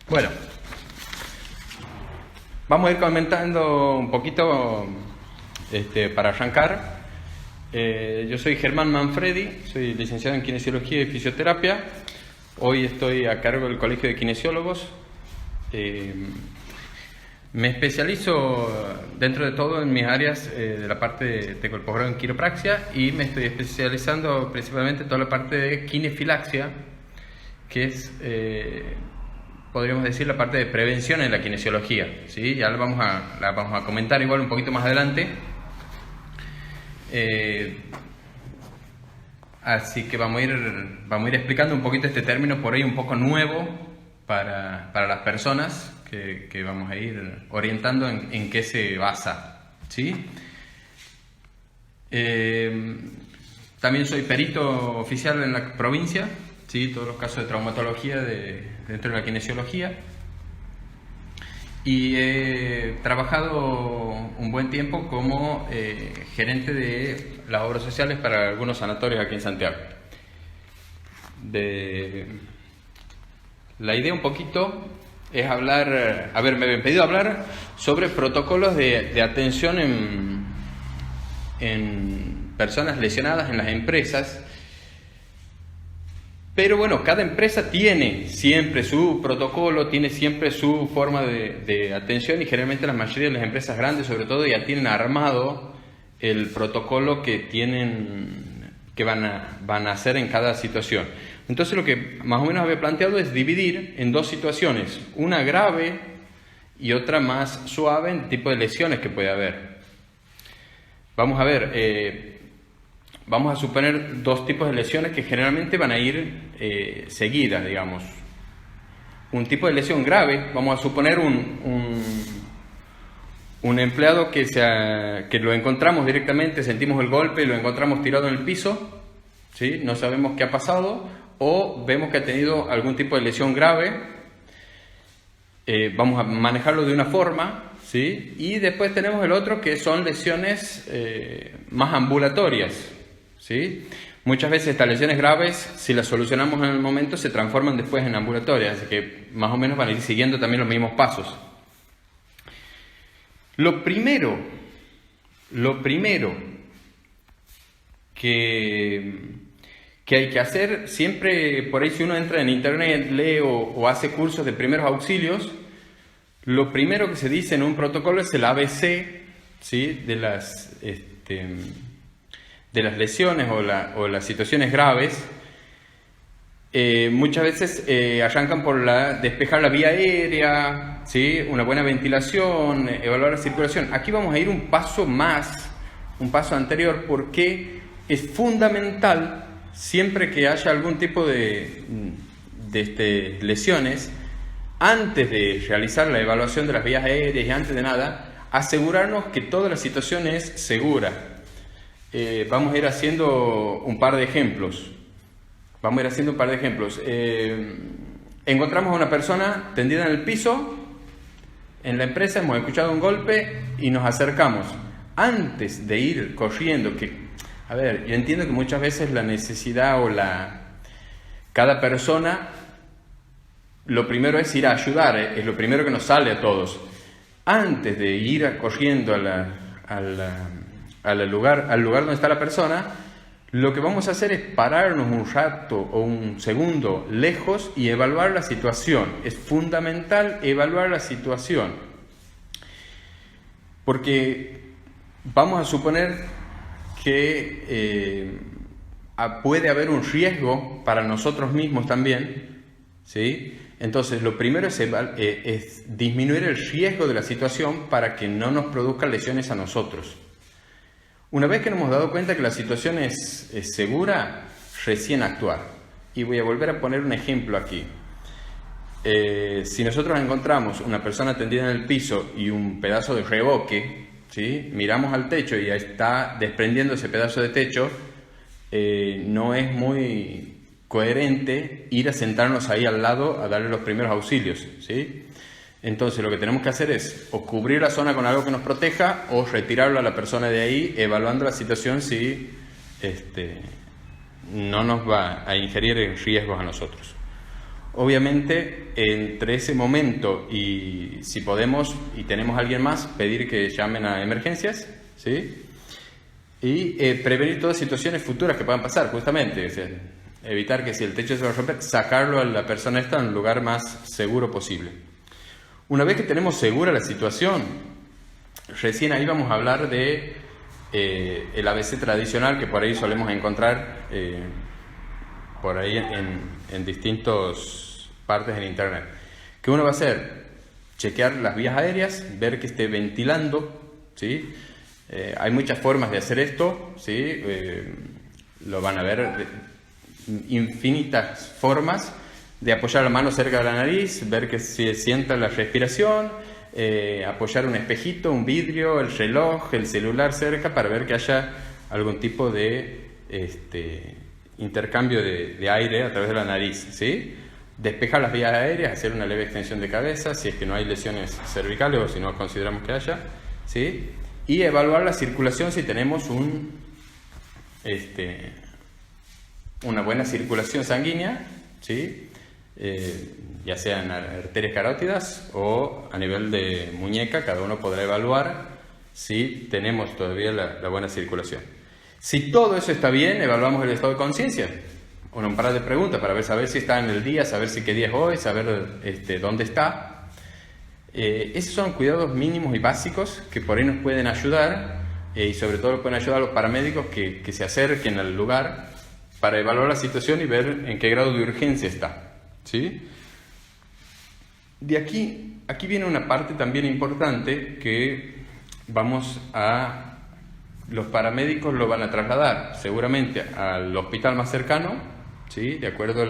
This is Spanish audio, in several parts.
Bueno, vamos a ir comentando un poquito para arrancar. Yo soy Germán Manfredi, soy licenciado en Kinesiología y Fisioterapia. Hoy estoy a cargo del Colegio de Kinesiólogos. Me especializo dentro de todo en mis áreas de la parte tengo el posgrado en quiropraxia y me estoy especializando principalmente en toda la parte de kinefilaxia, que es, podríamos decir, la parte de prevención en la kinesiología, ¿sí? Ya la vamos a comentar igual un poquito más adelante. Así que vamos a ir explicando un poquito este término por ahí un poco nuevo para las personas que vamos a ir orientando en qué se basa, ¿sí? También soy perito oficial en la provincia, ¿sí? Todos los casos de traumatología dentro de la kinesiología. Y he trabajado un buen tiempo como gerente de las obras sociales para algunos sanatorios aquí en Santiago. La idea un poquito es hablar, me habían pedido hablar sobre protocolos de atención en personas lesionadas en las empresas. Pero bueno, cada empresa tiene siempre su protocolo, tiene siempre su forma de atención, y generalmente la mayoría de las empresas grandes, sobre todo, ya tienen armado el protocolo que van a hacer en cada situación. Entonces lo que más o menos había planteado es dividir en dos situaciones, una grave y otra más suave en tipo de lesiones que puede haber. Vamos a ver. Vamos a suponer dos tipos de lesiones que generalmente van a ir seguidas, digamos. Un tipo de lesión grave, vamos a suponer un empleado que lo encontramos directamente, sentimos el golpe y lo encontramos tirado en el piso, ¿sí? No sabemos qué ha pasado, o vemos que ha tenido algún tipo de lesión grave. Vamos a manejarlo de una forma, ¿sí? Y después tenemos el otro, que son lesiones más ambulatorias, ¿sí? Muchas veces estas lesiones graves, si las solucionamos en el momento, se transforman después en ambulatorias, así que más o menos van a ir siguiendo también los mismos pasos. Lo primero que hay que hacer, siempre por ahí si uno entra en internet, lee o hace cursos de primeros auxilios, lo primero que se dice en un protocolo es el ABC, ¿sí? de las lesiones o las situaciones graves. Muchas veces arrancan por despejar la vía aérea, ¿sí? Una buena ventilación, evaluar la circulación. Aquí vamos a ir un paso anterior, porque es fundamental, siempre que haya algún tipo de lesiones, antes de realizar la evaluación de las vías aéreas y antes de nada, asegurarnos que toda la situación es segura. Vamos a ir haciendo un par de ejemplos. Encontramos a una persona tendida en el piso en la empresa, hemos escuchado un golpe y nos acercamos. Antes de ir corriendo, yo entiendo que muchas veces la necesidad cada persona, lo primero es ir a ayudar, es lo primero que nos sale a todos. Antes de ir corriendo al lugar donde está la persona, lo que vamos a hacer es pararnos un rato o un segundo lejos y evaluar la situación. Es fundamental evaluar la situación, porque vamos a suponer que puede haber un riesgo para nosotros mismos también, ¿sí? Entonces lo primero es disminuir el riesgo de la situación para que no nos produzca lesiones a nosotros. Una vez que nos hemos dado cuenta que la situación es segura, recién actuar. Y voy a volver a poner un ejemplo aquí. Si nosotros encontramos una persona tendida en el piso y un pedazo de revoque, ¿sí? Miramos al techo y ya está desprendiendo ese pedazo de techo, no es muy coherente ir a sentarnos ahí al lado a darle los primeros auxilios, ¿sí? Entonces lo que tenemos que hacer es o cubrir la zona con algo que nos proteja o retirarlo a la persona de ahí, evaluando la situación si no nos va a ingerir riesgos a nosotros. obviamente, entre ese momento y si podemos y tenemos a alguien más, pedir que llamen a emergencias, ¿sí? Y prevenir todas situaciones futuras que puedan pasar, justamente. O sea, evitar que si el techo se va a romper, sacarlo a la persona esta en un lugar más seguro posible. Una vez que tenemos segura la situación, recién ahí vamos a hablar de el ABC tradicional que por ahí solemos encontrar por ahí en distintas partes en internet. Que uno va a hacer, chequear las vías aéreas, ver que esté ventilando, ¿sí? Hay muchas formas de hacer esto, ¿sí? Lo van a ver, infinitas formas de apoyar la mano cerca de la nariz, ver que se sienta la respiración, apoyar un espejito, un vidrio, el reloj, el celular cerca para ver que haya algún tipo de intercambio de aire a través de la nariz, ¿sí? Despejar las vías aéreas, hacer una leve extensión de cabeza si es que no hay lesiones cervicales o si no consideramos que haya, ¿sí? Y evaluar la circulación si tenemos una buena circulación sanguínea, ¿sí? Ya sea en arterias carótidas o a nivel de muñeca, cada uno podrá evaluar si tenemos todavía la buena circulación. Si todo eso está bien, evaluamos el estado de conciencia. Un par de preguntas para saber si está en el día, saber si qué día es hoy, saber dónde está. Esos son cuidados mínimos y básicos que por ahí nos pueden ayudar y sobre todo pueden ayudar a los paramédicos que se acerquen al lugar para evaluar la situación y ver en qué grado de urgencia está, ¿sí? De aquí viene una parte también importante que los paramédicos lo van a trasladar seguramente al hospital más cercano, ¿sí? De acuerdo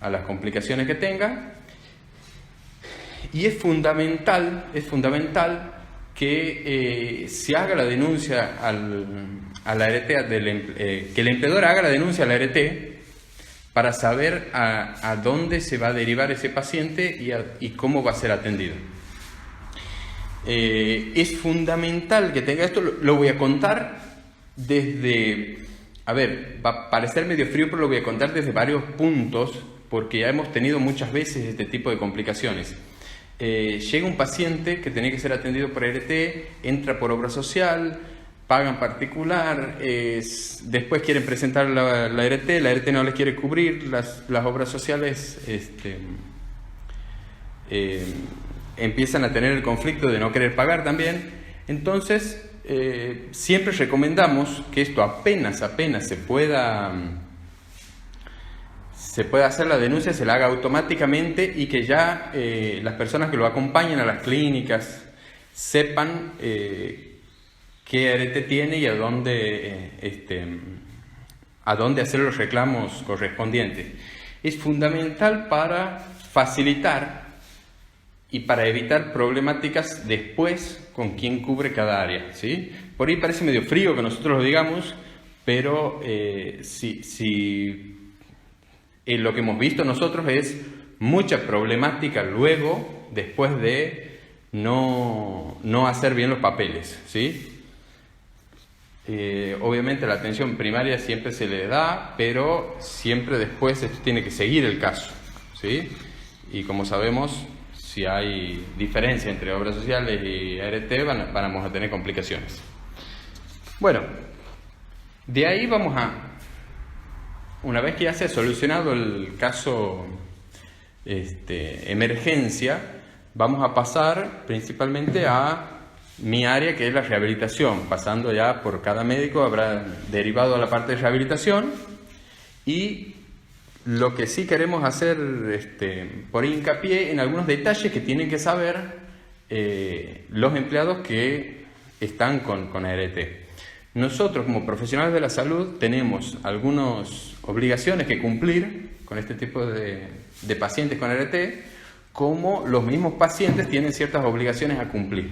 a las complicaciones que tenga. Y es fundamental que se haga la denuncia a la ART, que el empleador haga la denuncia a la ART para saber a dónde se va a derivar ese paciente y cómo va a ser atendido. Es fundamental que tenga esto, lo voy a contar desde, va a parecer medio frío, pero lo voy a contar desde varios puntos, porque ya hemos tenido muchas veces este tipo de complicaciones. Llega un paciente que tenía que ser atendido por ART, entra por obra social, pagan particular, después quieren presentar la ART no les quiere cubrir, las obras sociales empiezan a tener el conflicto de no querer pagar también. Entonces siempre recomendamos que esto apenas se pueda hacer la denuncia, se la haga automáticamente y que ya las personas que lo acompañen a las clínicas sepan qué ART tiene y a dónde hacer los reclamos correspondientes. Es fundamental para facilitar y para evitar problemáticas después con quién cubre cada área, ¿sí? Por ahí parece medio frío que nosotros lo digamos, pero lo que hemos visto nosotros es mucha problemática luego, después de no hacer bien los papeles, ¿sí? Obviamente la atención primaria siempre se le da, pero siempre después esto tiene que seguir el caso, ¿sí? Y como sabemos, si hay diferencia entre obras sociales y ART, vamos a tener complicaciones. Bueno, de ahí una vez que ya se ha solucionado el caso emergencia, vamos a pasar principalmente a mi área, que es la rehabilitación. Pasando ya por cada médico, habrá derivado a la parte de rehabilitación. Y lo que sí queremos hacer, por hincapié en algunos detalles que tienen que saber los empleados que están con ART. Nosotros, como profesionales de la salud, tenemos algunas obligaciones que cumplir con este tipo de pacientes con ART, como los mismos pacientes tienen ciertas obligaciones a cumplir.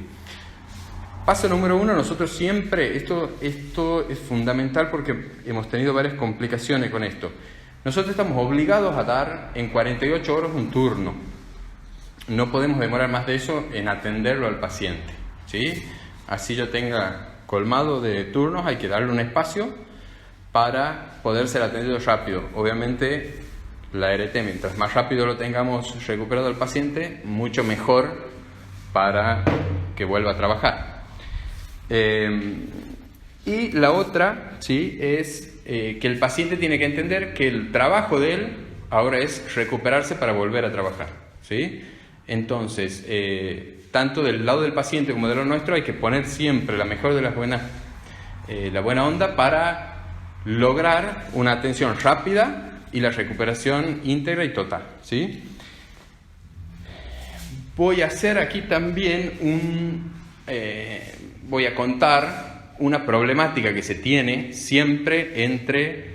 Paso número 1, nosotros siempre, esto es fundamental porque hemos tenido varias complicaciones con esto. Nosotros estamos obligados a dar en 48 horas un turno. No podemos demorar más de eso en atenderlo al paciente, ¿sí? Así yo tenga colmado de turnos, hay que darle un espacio para poder ser atendido rápido. Obviamente la ART, mientras más rápido lo tengamos recuperado al paciente, mucho mejor para que vuelva a trabajar. Y la otra, ¿sí?, es que el paciente tiene que entender que el trabajo de él ahora es recuperarse para volver a trabajar, ¿sí? Entonces, tanto del lado del paciente como del lado nuestro hay que poner siempre la mejor de las buenas, la buena onda para lograr una atención rápida y la recuperación íntegra y total, ¿sí? Voy a hacer aquí también voy a contar una problemática que se tiene siempre entre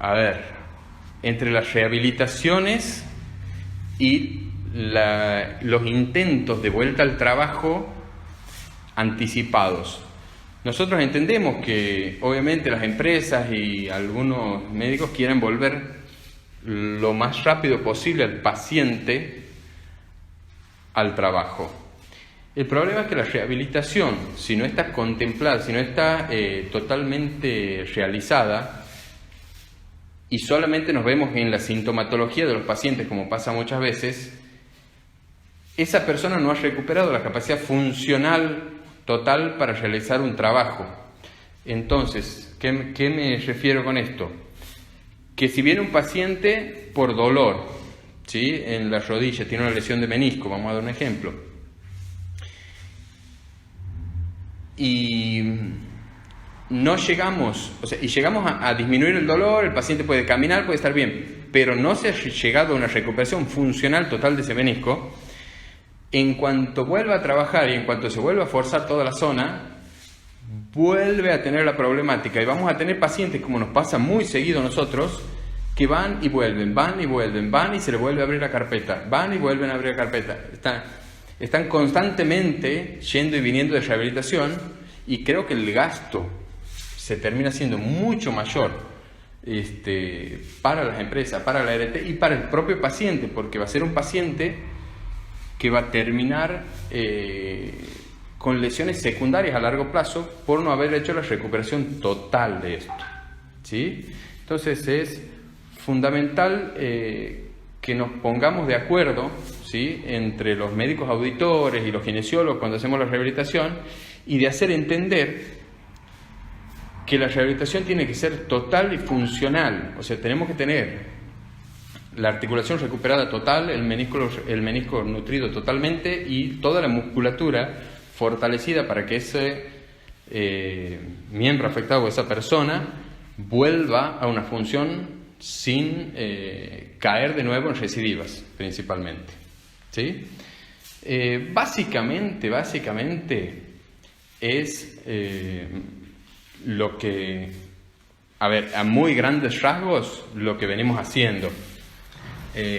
las rehabilitaciones y los intentos de vuelta al trabajo anticipados. Nosotros entendemos que obviamente las empresas y algunos médicos quieren volver lo más rápido posible al paciente al trabajo. El problema es que la rehabilitación, si no está contemplada, si no está totalmente realizada, y solamente nos vemos en la sintomatología de los pacientes, como pasa muchas veces, esa persona no ha recuperado la capacidad funcional total para realizar un trabajo. Entonces, ¿qué me refiero con esto? Que si viene un paciente por dolor, ¿sí?, en la rodilla, tiene una lesión de menisco, vamos a dar un ejemplo, y no llegamos, y llegamos a disminuir el dolor, el paciente puede caminar, puede estar bien, pero no se ha llegado a una recuperación funcional total de ese menisco. En cuanto vuelva a trabajar y en cuanto se vuelva a forzar toda la zona, vuelve a tener la problemática, y vamos a tener pacientes, como nos pasa muy seguido a nosotros, que van y vuelven, van y se le vuelve a abrir la carpeta, van y vuelven a abrir la carpeta. Están constantemente yendo y viniendo de rehabilitación, y creo que el gasto se termina siendo mucho mayor para las empresas, para la ART y para el propio paciente, porque va a ser un paciente que va a terminar con lesiones secundarias a largo plazo por no haber hecho la recuperación total de esto, ¿sí? Entonces es fundamental que nos pongamos de acuerdo, ¿sí?, entre los médicos auditores y los kinesiólogos cuando hacemos la rehabilitación, y de hacer entender que la rehabilitación tiene que ser total y funcional. O sea, tenemos que tener la articulación recuperada total, el menisco nutrido totalmente y toda la musculatura fortalecida para que ese miembro afectado o esa persona vuelva a una función sin caer de nuevo en recidivas, principalmente, ¿sí? Básicamente es lo que, a muy grandes rasgos, lo que venimos haciendo.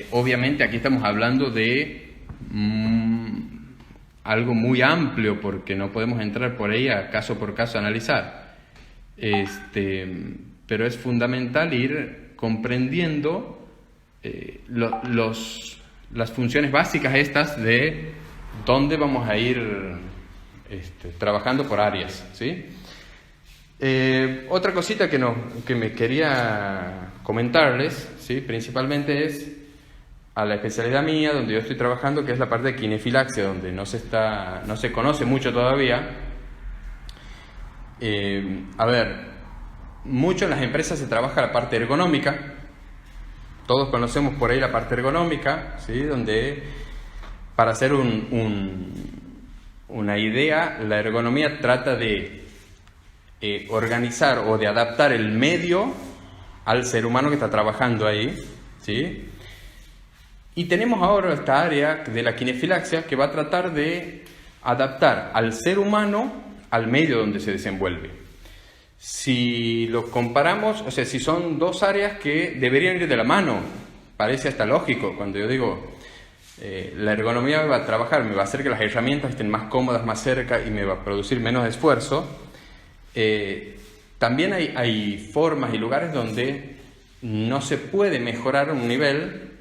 Obviamente aquí estamos hablando de algo muy amplio, porque no podemos entrar por ahí a caso por caso a analizar. Pero es fundamental ir comprendiendo las funciones básicas estas de dónde vamos a ir trabajando por áreas, ¿sí? Otra cosita que me quería comentarles, ¿sí?, principalmente es a la especialidad mía, donde yo estoy trabajando, que es la parte de kinefilaxia, donde no se conoce mucho todavía. Mucho en las empresas se trabaja la parte ergonómica. Todos conocemos por ahí la parte ergonómica, ¿sí?, donde, para hacer una idea, la ergonomía trata de organizar o de adaptar el medio al ser humano que está trabajando ahí, ¿sí? Y tenemos ahora esta área de la kinefilaxia, que va a tratar de adaptar al ser humano al medio donde se desenvuelve. Si lo comparamos, o sea, si son dos áreas que deberían ir de la mano, parece hasta lógico. Cuando yo digo la ergonomía me va a trabajar, me va a hacer que las herramientas estén más cómodas, más cerca, y me va a producir menos esfuerzo. También hay formas y lugares donde no se puede mejorar un nivel,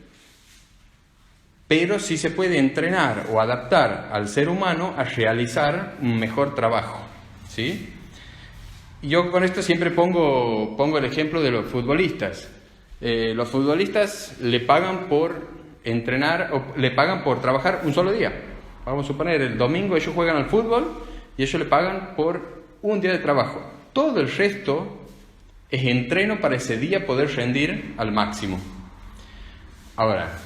pero sí se puede entrenar o adaptar al ser humano a realizar un mejor trabajo, ¿sí? Yo con esto siempre pongo el ejemplo de los futbolistas. Los futbolistas le pagan por entrenar o le pagan por trabajar un solo día. Vamos a suponer, el domingo ellos juegan al fútbol y ellos le pagan por un día de trabajo. Todo el resto es entreno para ese día poder rendir al máximo. Ahora,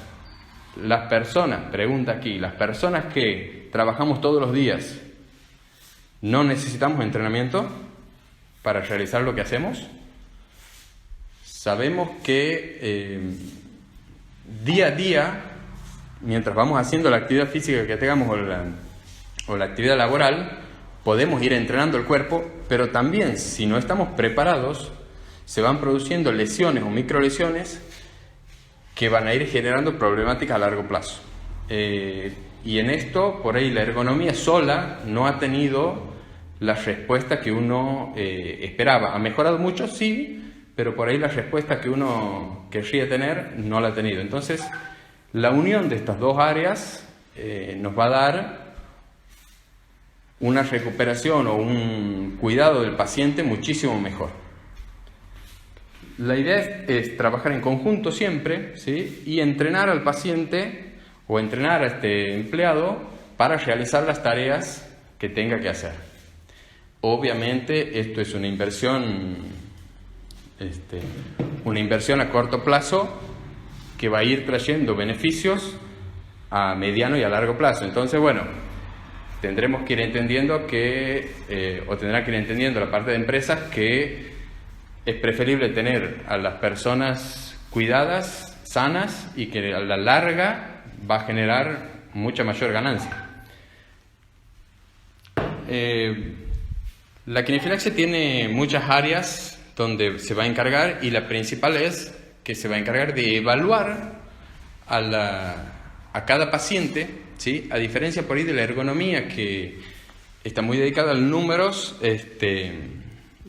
las personas, pregunta aquí, las personas que trabajamos todos los días, ¿no necesitamos entrenamiento para realizar lo que hacemos? Sabemos que día a día, mientras vamos haciendo la actividad física que tengamos o la actividad laboral, podemos ir entrenando el cuerpo, pero también si no estamos preparados, se van produciendo lesiones o microlesiones que van a ir generando problemáticas a largo plazo. Y en esto, por ahí, la ergonomía sola no ha tenido la respuesta que uno esperaba. Ha mejorado mucho, sí, pero por ahí la respuesta que uno querría tener no la ha tenido. Entonces, la unión de estas dos áreas nos va a dar una recuperación o un cuidado del paciente muchísimo mejor. La idea es trabajar en conjunto siempre, ¿sí? Y entrenar al paciente o entrenar a este empleado para realizar las tareas que tenga que hacer. Obviamente esto es una inversión a corto plazo que va a ir trayendo beneficios a mediano y a largo plazo. Entonces, bueno, tendremos que ir entendiendo tendrá que ir entendiendo la parte de empresas que es preferible tener a las personas cuidadas, sanas y que a la larga va a generar mucha mayor ganancia. La quinefilaxia tiene muchas áreas donde se va a encargar y la principal es que se va a encargar de evaluar a cada paciente, ¿sí? A diferencia por ahí de la ergonomía que está muy dedicada a los números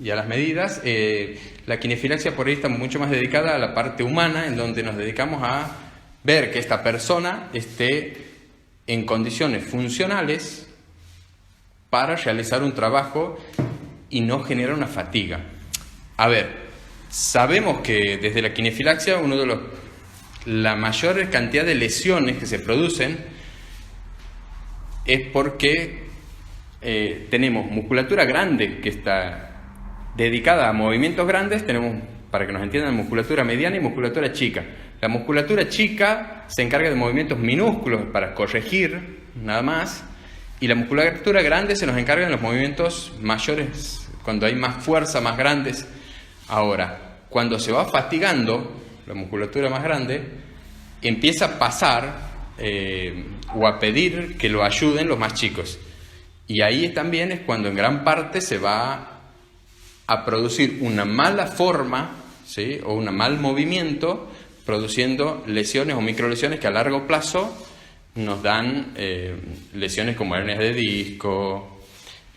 y a las medidas, la quinefilaxia por ahí está mucho más dedicada a la parte humana, en donde nos dedicamos a ver que esta persona esté en condiciones funcionales para realizar un trabajo y no generar una fatiga. A ver, sabemos que desde la quinefilaxia la mayor cantidad de lesiones que se producen es porque tenemos musculatura grande que está dedicada a movimientos grandes. Tenemos, para que nos entiendan, musculatura mediana y musculatura chica. La musculatura chica se encarga de movimientos minúsculos para corregir, nada más, y la musculatura grande se nos encarga de los movimientos mayores, cuando hay más fuerza, más grandes. Ahora, cuando se va fatigando la musculatura más grande, empieza a pasar o a pedir que lo ayuden los más chicos. Y ahí también es cuando en gran parte se va a producir una mala forma, ¿sí? O un mal movimiento, produciendo lesiones o microlesiones que a largo plazo nos dan lesiones como hernias de disco,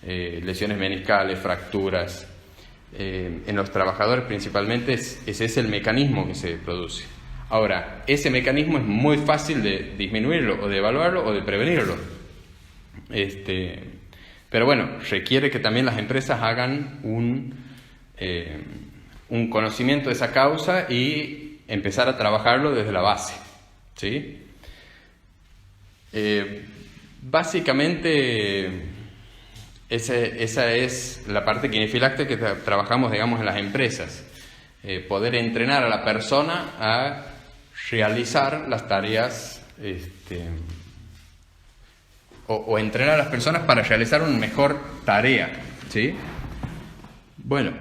lesiones meniscales, fracturas. En los trabajadores principalmente ese es el mecanismo que se produce. Ahora, ese mecanismo es muy fácil de disminuirlo o de evaluarlo o de prevenirlo. Pero bueno, requiere que también las empresas hagan un conocimiento de esa causa y empezar a trabajarlo desde la base, ¿sí? Básicamente esa es la parte quinefiláctica que trabajamos, digamos, en las empresas. Poder entrenar a la persona a realizar las tareas o entrenar a las personas para realizar una mejor tarea, ¿sí? Bueno,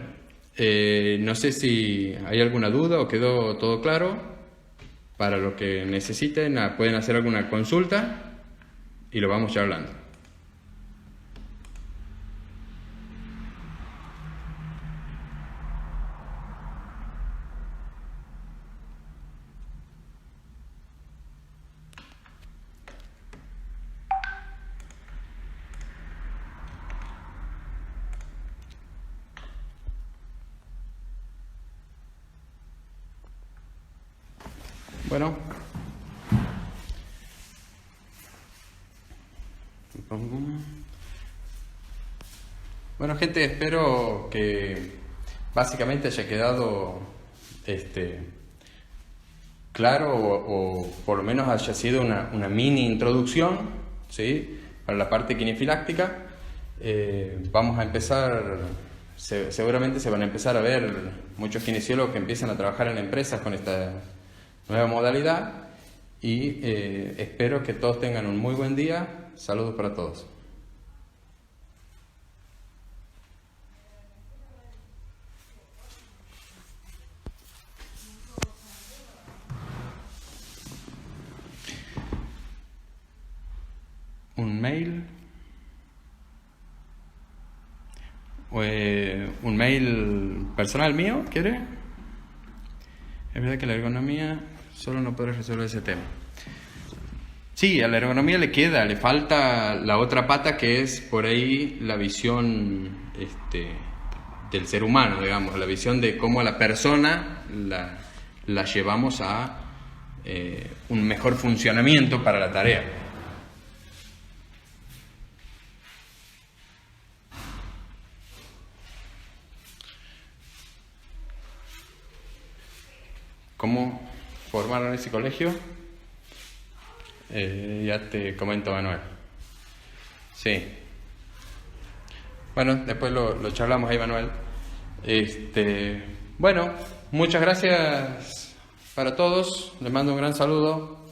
no sé si hay alguna duda o quedó todo claro. Para lo que necesiten, pueden hacer alguna consulta y lo vamos ya hablando. Bueno, gente, espero que básicamente haya quedado claro o por lo menos haya sido una mini introducción, ¿sí? Para la parte quinofiláctica. Vamos a empezar, seguramente se van a empezar a ver muchos kinesiólogos que empiezan a trabajar en empresas con esta nueva modalidad y espero que todos tengan un muy buen día. Saludos para todos. Un mail. Un mail personal mío, ¿quiere? Es verdad que la ergonomía solo no puede resolver ese tema. Sí, a la ergonomía le falta la otra pata que es por ahí la visión del ser humano, digamos, la visión de cómo a la persona la llevamos a un mejor funcionamiento para la tarea. ¿Cómo formaron ese colegio? Ya te comento, Manuel. Sí. Bueno, después lo charlamos ahí, Manuel. Bueno, muchas gracias para todos. Les mando un gran saludo.